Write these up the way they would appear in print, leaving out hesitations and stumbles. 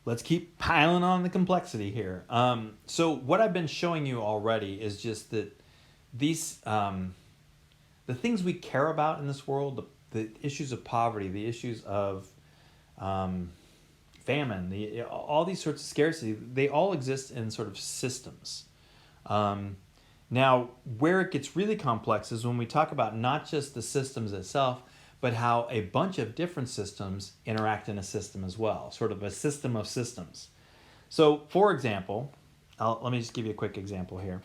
let's keep piling on the complexity here. So what I've been showing you already is just that these the things we care about in this world, the issues of poverty, the issues of um, famine, all these sorts of scarcity, they all exist in sort of systems. Um, Now, where it gets really complex is when we talk about not just the systems itself, but how a bunch of different systems interact in a system as well, sort of a system of systems. So, for example, let me just give you a quick example here.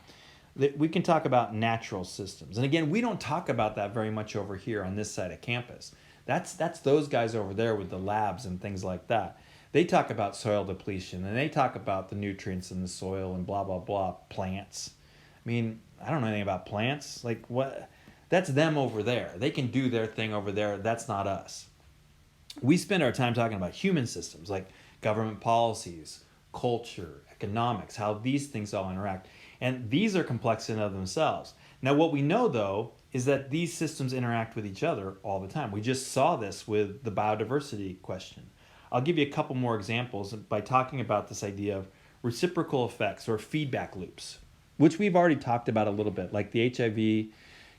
We can talk about natural systems. And again, we don't talk about that very much over here on this side of campus. That's those guys over there with the labs and things like that. They talk about soil depletion and they talk about the nutrients in the soil and blah, blah, blah, plants. I mean, I don't know anything about plants. Like, what? That's them over there. They can do their thing over there. That's not us. We spend our time talking about human systems like government policies, culture, economics, how these things all interact. And these are complex in and of themselves. Now, what we know, though, is that these systems interact with each other all the time. We just saw this with the biodiversity question. I'll give you a couple more examples by talking about this idea of reciprocal effects or feedback loops, which we've already talked about a little bit. Like the HIV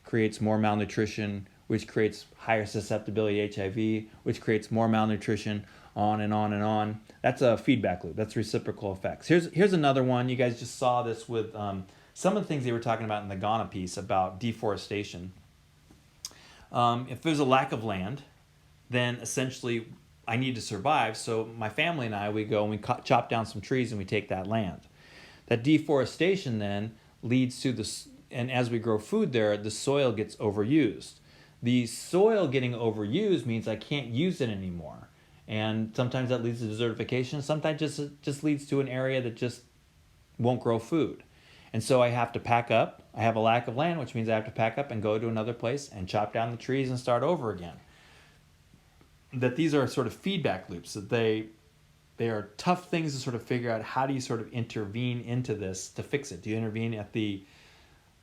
creates more malnutrition, which creates higher susceptibility to HIV, which creates more malnutrition, on and on and on. That's a feedback loop. That's reciprocal effects. Here's another one. You guys just saw this with some of the things they were talking about in the Ghana piece about deforestation. If there's a lack of land, then essentially I need to survive. So my family and I, we go and we chop down some trees and we take that land. That deforestation then leads to this, and as we grow food there, the soil gets overused. The soil getting overused means I can't use it anymore. And sometimes that leads to desertification. Sometimes just leads to an area that just won't grow food. And so I have to pack up. I have a lack of land, which means I have to pack up and go to another place and chop down the trees and start over again. That these are sort of feedback loops, that they are tough things to sort of figure out. How do you sort of intervene into this to fix it? Do you intervene at the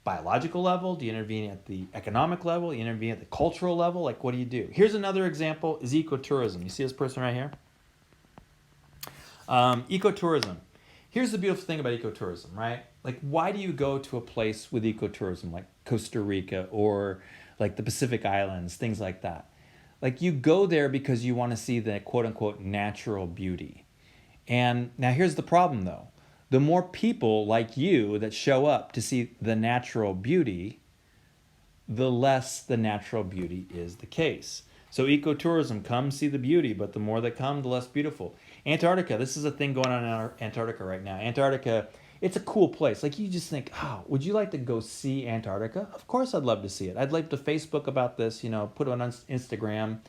biological level? Do you intervene at the economic level? Do you intervene at the cultural level? Like, what do you do? Here's another example, is ecotourism. You see this person right here? Ecotourism. Here's the beautiful thing about ecotourism, right? Like, why do you go to a place with ecotourism like Costa Rica or like the Pacific Islands, things like that? Like, you go there because you want to see the quote unquote natural beauty. And now here's the problem though. The more people like you that show up to see the natural beauty, the less the natural beauty is the case. So ecotourism, come see the beauty, but the more that come, the less beautiful. Antarctica, this is a thing going on in Antarctica right now. Antarctica, it's a cool place. Like, you just think, oh, would you like to go see Antarctica? Of course I'd love to see it. I'd like to Facebook about this, put it on Instagram,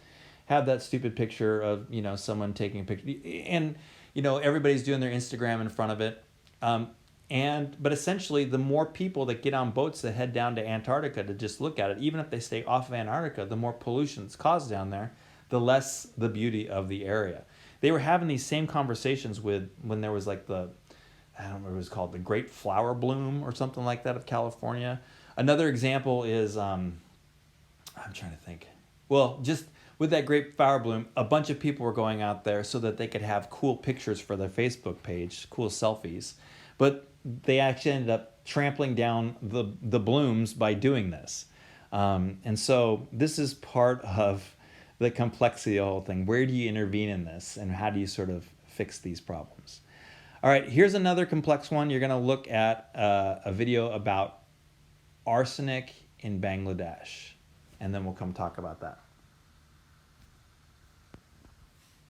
have that stupid picture of, someone taking a picture. And, everybody's doing their Instagram in front of it. But essentially, the more people that get on boats that head down to Antarctica to just look at it, even if they stay off of Antarctica, the more pollution that's caused down there, the less the beauty of the area. They were having these same conversations when there was like I don't know what it was called, the Great Flower Bloom or something like that of California. Another example is, I'm trying to think. Well, just with that Great Flower Bloom, a bunch of people were going out there so that they could have cool pictures for their Facebook page, cool selfies. But they actually ended up trampling down the blooms by doing this. And so this is part of the complexity of the whole thing. Where do you intervene in this, and how do you sort of fix these problems? All right, here's another complex one. You're going to look at a video about arsenic in Bangladesh, and then we'll come talk about that.